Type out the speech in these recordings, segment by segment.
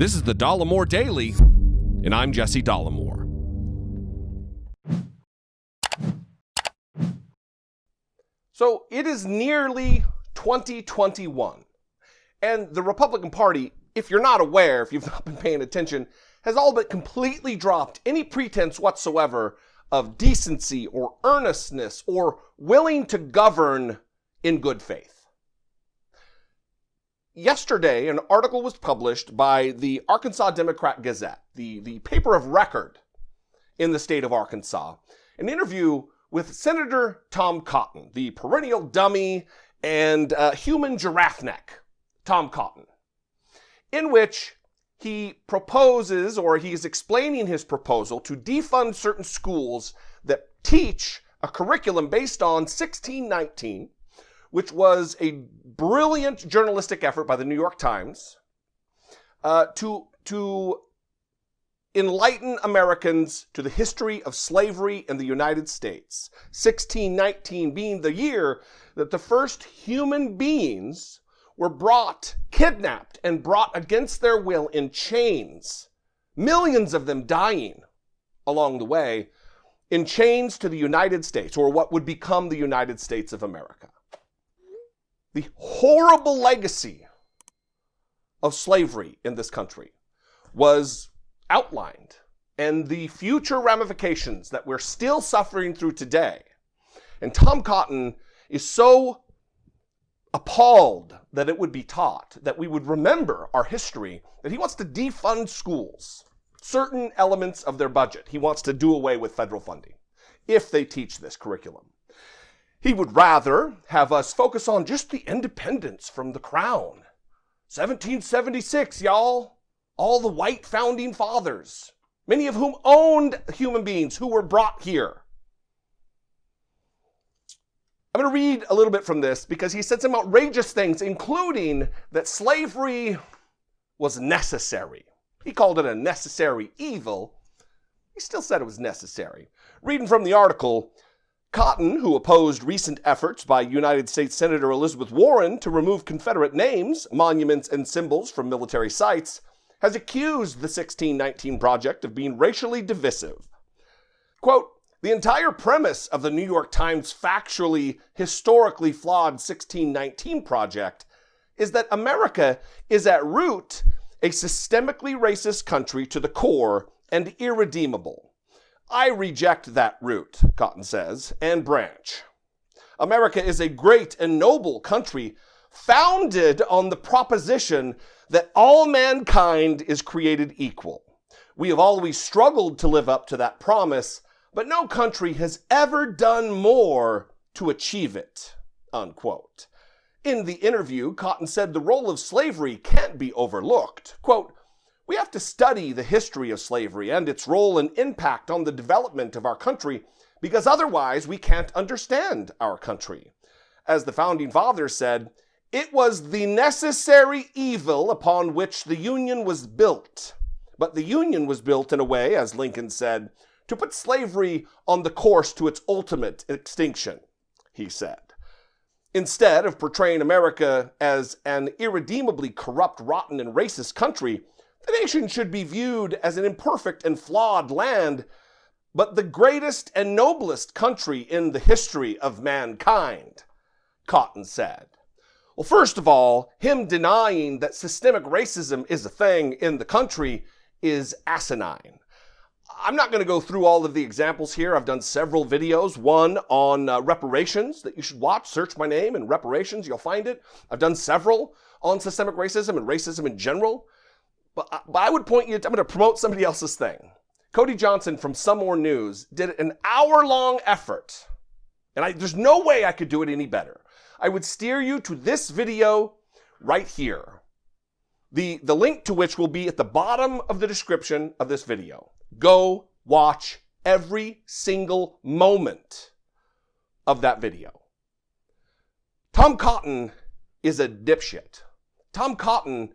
This is the Dollemore Daily, and I'm Jesse Dollemore. So it is nearly 2021, and the Republican Party, if you're not aware, if you've not been paying attention, has all but completely dropped any pretense whatsoever of decency or earnestness or willing to govern in good faith. Yesterday, an article was published by the Arkansas Democrat-Gazette, the paper of record in the state of Arkansas, an interview with Senator Tom Cotton, the perennial dummy and human giraffe neck, Tom Cotton, in which he proposes, or he is explaining his proposal to defund certain schools that teach a curriculum based on 1619, which was a brilliant journalistic effort by the New York Times to enlighten Americans to the history of slavery in the United States. 1619 being the year that the first human beings were kidnapped and brought against their will in chains, millions of them dying along the way, in chains to the United States, or what would become the United States of America. The horrible legacy of slavery in this country was outlined, and the future ramifications that we're still suffering through today. And Tom Cotton is so appalled that it would be taught, that we would remember our history, that he wants to defund schools, certain elements of their budget. He wants to do away with federal funding if they teach this curriculum. He would rather have us focus on just the independence from the crown. 1776, y'all. All the white founding fathers, many of whom owned human beings who were brought here. I'm going to read a little bit from this because he said some outrageous things, including that slavery was necessary. He called it a necessary evil. He still said it was necessary. Reading from the article, Cotton, who opposed recent efforts by United States Senator Elizabeth Warren to remove Confederate names, monuments, and symbols from military sites, has accused the 1619 Project of being racially divisive. Quote, "The entire premise of the New York Times factually, historically flawed 1619 Project is that America is at root a systemically racist country to the core and irredeemable. I reject that root," Cotton says, "and branch. America is a great and noble country founded on the proposition that all mankind is created equal. We have always struggled to live up to that promise, but no country has ever done more to achieve it," unquote. In the interview, Cotton said the role of slavery can't be overlooked. Quote, "We have to study the history of slavery and its role and impact on the development of our country, because otherwise we can't understand our country. As the founding fathers said, it was the necessary evil upon which the Union was built. But the Union was built in a way, as Lincoln said, to put slavery on the course to its ultimate extinction," he said. Instead of portraying America as an irredeemably corrupt, rotten, and racist country, the nation should be viewed as an imperfect and flawed land, but the greatest and noblest country in the history of mankind, Cotton said. Well, first of all, him denying that systemic racism is a thing in the country is asinine. I'm not going to go through all of the examples here. I've done several videos, one on reparations that you should watch. Search my name and reparations, you'll find it. I've done several on systemic racism and racism in general. But I would point you to, I'm going to promote somebody else's thing. Cody Johnson from Some More News did an hour-long effort, and there's no way I could do it any better. I would steer you to this video right here. The link to which will be at the bottom of the description of this video. Go watch every single moment of that video. Tom Cotton is a dipshit. Tom Cotton,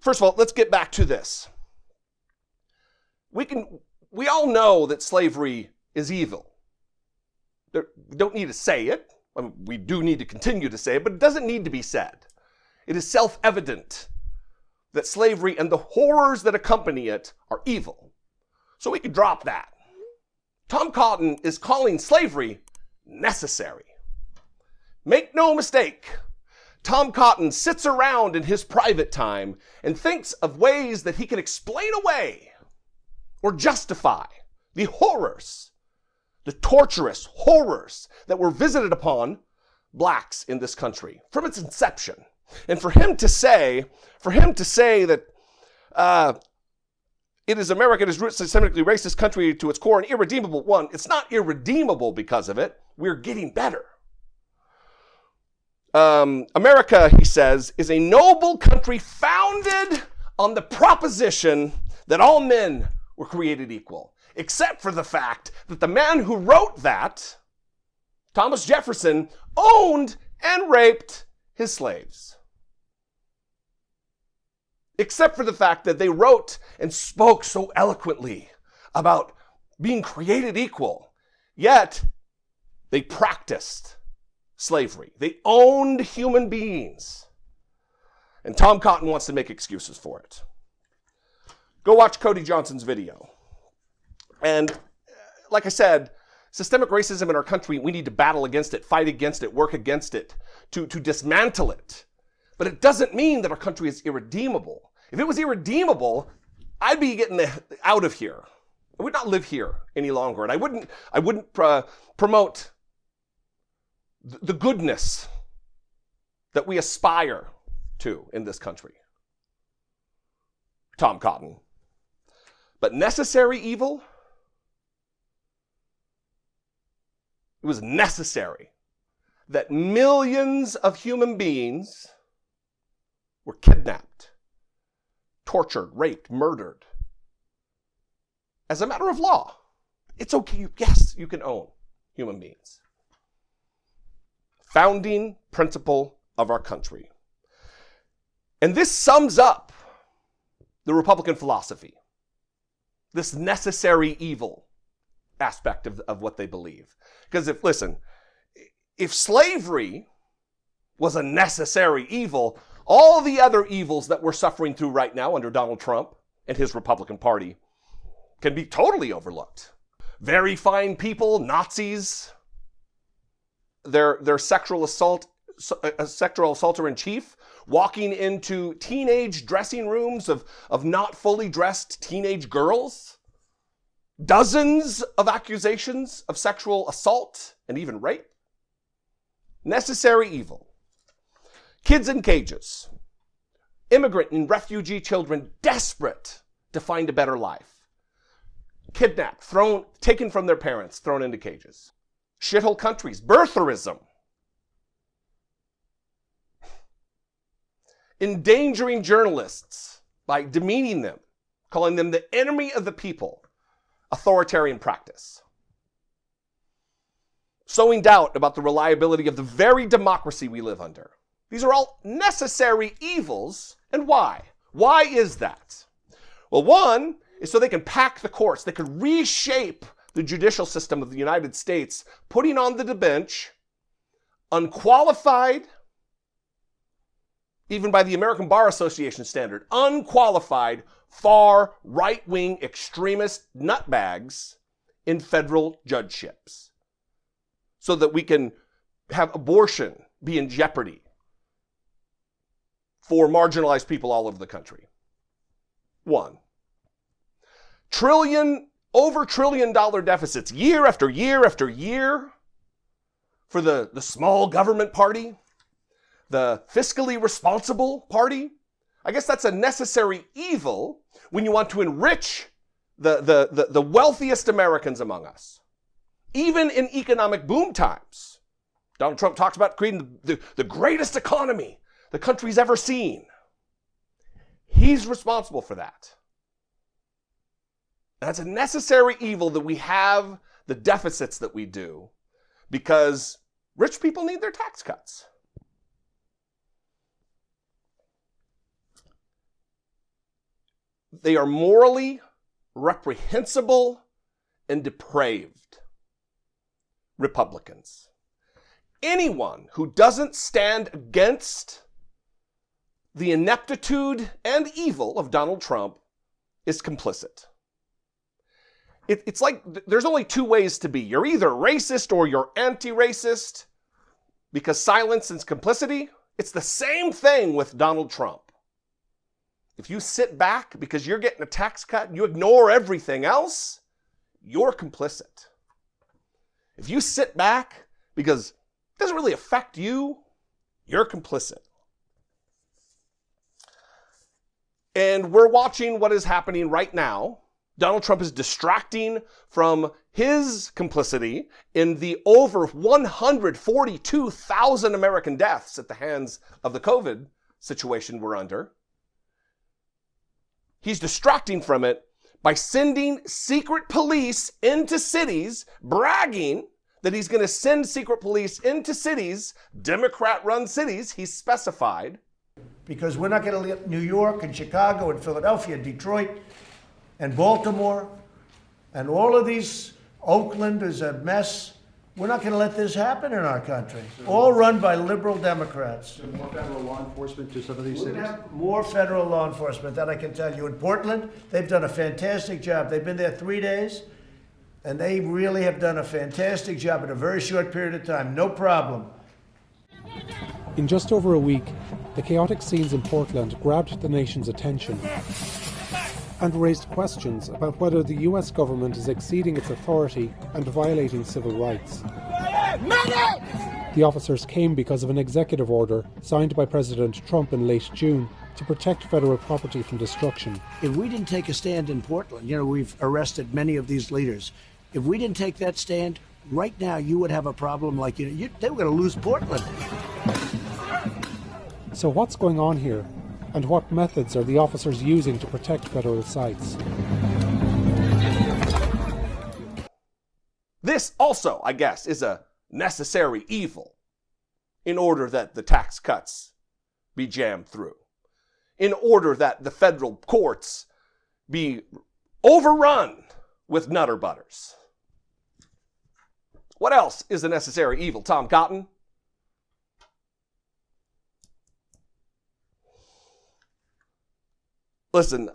first of all, let's get back to this. We all know that slavery is evil. We don't need to say it. I mean, we do need to continue to say it, but it doesn't need to be said. It is self-evident that slavery and the horrors that accompany it are evil. So we could drop that. Tom Cotton is calling slavery necessary. Make no mistake, Tom Cotton sits around in his private time and thinks of ways that he can explain away or justify the horrors, the torturous horrors that were visited upon blacks in this country from its inception. And for him to say that it is America, it is rooted systemically racist country to its core and irredeemable. One, it's not irredeemable because of it. We're getting better. America, he says, is a noble country founded on the proposition that all men were created equal, except for the fact that the man who wrote that, Thomas Jefferson, owned and raped his slaves. Except for the fact that they wrote and spoke so eloquently about being created equal, yet they practiced slavery. They owned human beings. And Tom Cotton wants to make excuses for it. Go watch Cody Johnson's video. And like I said, systemic racism in our country, we need to battle against it, fight against it, work against it, to dismantle it. But it doesn't mean that our country is irredeemable. If it was irredeemable, I'd be getting out of here. I would not live here any longer. And I wouldn't promote the goodness that we aspire to in this country. Tom Cotton. But necessary evil? It was necessary that millions of human beings were kidnapped, tortured, raped, murdered. As a matter of law, it's okay. Yes, you can own human beings. Founding principle of our country. And this sums up the Republican philosophy, this necessary evil aspect of what they believe. Because if slavery was a necessary evil, all the other evils that we're suffering through right now under Donald Trump and his Republican Party can be totally overlooked. Very fine people, Nazis, their sexual assaulter in chief, walking into teenage dressing rooms of not fully dressed teenage girls, dozens of accusations of sexual assault and even rape. Necessary evil. Kids in cages. Immigrant and refugee children desperate to find a better life. Kidnapped, taken from their parents, thrown into cages. Shithole countries. Birtherism. Endangering journalists by demeaning them, calling them the enemy of the people. Authoritarian practice. Sowing doubt about the reliability of the very democracy we live under. These are all necessary evils. And why? Why is that? Well, one is so they can pack the courts. They can reshape the judicial system of the United States, putting on the bench unqualified, even by the American Bar Association standard, unqualified, far right-wing extremist nutbags in federal judgeships, so that we can have abortion be in jeopardy for marginalized people all over the country. One. Over $1 trillion deficits year after year after year for the small government party, the fiscally responsible party. I guess that's a necessary evil when you want to enrich the wealthiest Americans among us. Even in economic boom times. Donald Trump talks about creating the greatest economy the country's ever seen. He's responsible for that. That's a necessary evil that we have the deficits that we do because rich people need their tax cuts. They are morally reprehensible and depraved Republicans. Anyone who doesn't stand against the ineptitude and evil of Donald Trump is complicit. It's like there's only two ways to be. You're either racist or you're anti-racist, because silence is complicity. It's the same thing with Donald Trump. If you sit back because you're getting a tax cut and you ignore everything else, you're complicit. If you sit back because it doesn't really affect you, you're complicit. And we're watching what is happening right now. Donald Trump is distracting from his complicity in the over 142,000 American deaths at the hands of the COVID situation we're under. He's distracting from it by sending secret police into cities, bragging that he's going to send secret police into cities, Democrat-run cities, he's specified. Because we're not going to let New York and Chicago and Philadelphia, Detroit and Baltimore and all of these, Oakland is a mess. We're not going to let this happen in our country. All run by liberal Democrats. So more federal law enforcement to some of these cities? More federal law enforcement, that I can tell you. In Portland, they've done a fantastic job. They've been there 3 days, and they really have done a fantastic job in a very short period of time. No problem. In just over a week, the chaotic scenes in Portland grabbed the nation's attention and raised questions about whether the US government is exceeding its authority and violating civil rights. The officers came because of an executive order signed by President Trump in late June to protect federal property from destruction. If we didn't take a stand in Portland, we've arrested many of these leaders. If we didn't take that stand, right now you would have a problem like, they were going to lose Portland. So what's going on here? And what methods are the officers using to protect federal sites? This also, I guess, is a necessary evil in order that the tax cuts be jammed through, in order that the federal courts be overrun with nutter butters. What else is a necessary evil, Tom Cotton? Listen,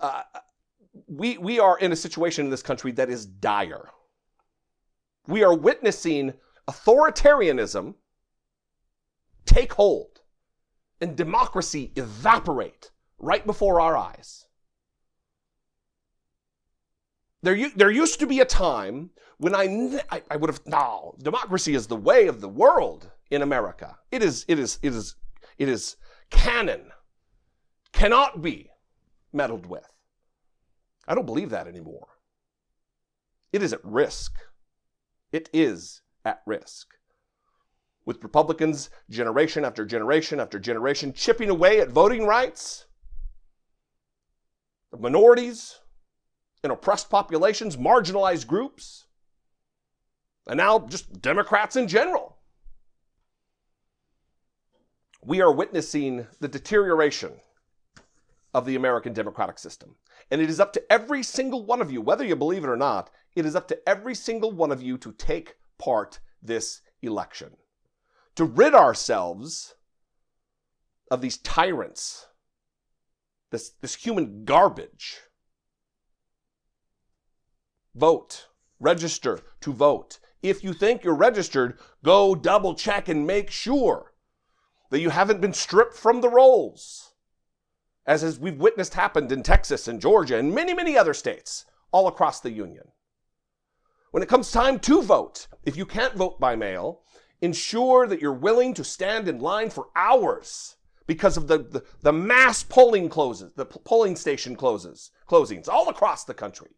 we are in a situation in this country that is dire. We are witnessing authoritarianism take hold and democracy evaporate right before our eyes. There used to be a time when I would have, no, democracy is the way of the world in America. It is canon, cannot be meddled with. I don't believe that anymore. It is at risk. It is at risk. With Republicans, generation after generation after generation, chipping away at voting rights of minorities and oppressed populations, marginalized groups, and now just Democrats in general. We are witnessing the deterioration of the American democratic system. And it is up to every single one of you, whether you believe it or not, it is up to every single one of you to take part this election, to rid ourselves of these tyrants, this human garbage. Vote. Register to vote. If you think you're registered, go double check and make sure that you haven't been stripped from the rolls, as we've witnessed happened in Texas and Georgia and many, many other states all across the union. When it comes time to vote, if you can't vote by mail, ensure that you're willing to stand in line for hours because of the mass polling closes, the polling station closings all across the country.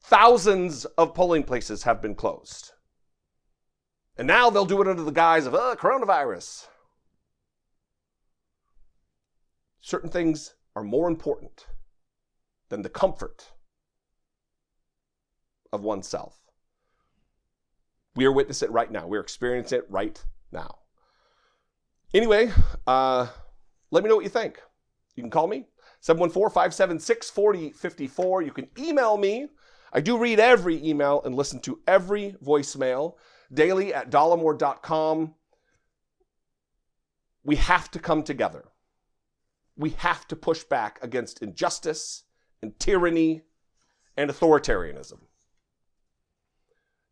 Thousands of polling places have been closed. And now they'll do it under the guise of coronavirus. Certain things are more important than the comfort of oneself. We are witnessing it right now. We're experiencing it right now. Anyway, let me know what you think. You can call me, 714-576-4054. You can email me. I do read every email and listen to every voicemail daily at Dollemore.com. We have to come together. we have to push back against injustice and tyranny and authoritarianism.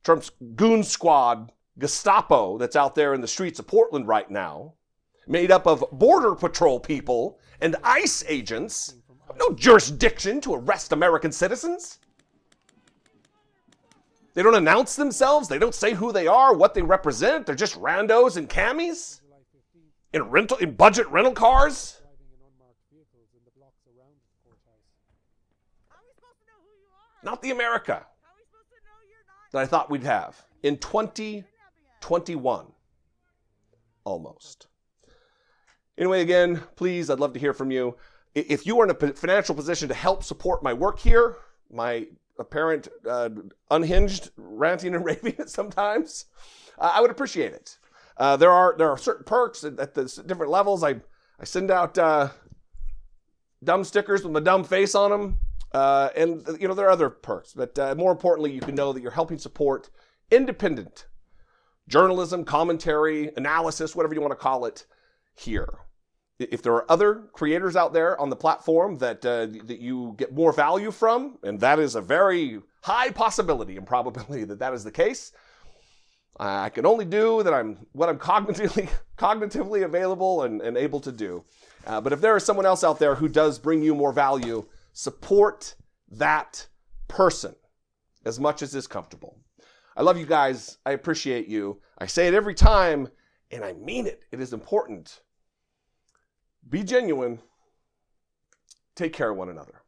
Trump's goon squad, Gestapo, that's out there in the streets of Portland right now, made up of Border Patrol people and ICE agents, have no jurisdiction to arrest American citizens. They don't announce themselves. They don't say who they are, what they represent. They're just randos in camis, in budget rental cars. Not the America that I thought we'd have in 2021, almost. Anyway, again, please, I'd love to hear from you. If you are in a financial position to help support my work here, my apparent unhinged ranting and raving sometimes, I would appreciate it. There are certain perks at the different levels. I send out dumb stickers with my dumb face on them. And there are other perks, but more importantly, you can know that you're helping support independent journalism, commentary, analysis, whatever you want to call it, here. If there are other creators out there on the platform that you get more value from, and that is a very high possibility and probability that is the case, I can only do what I'm cognitively available and able to do. But if there is someone else out there who does bring you more value, support that person as much as is comfortable. I love you guys. I appreciate you. I say it every time, and I mean it. It is important. Be genuine. Take care of one another.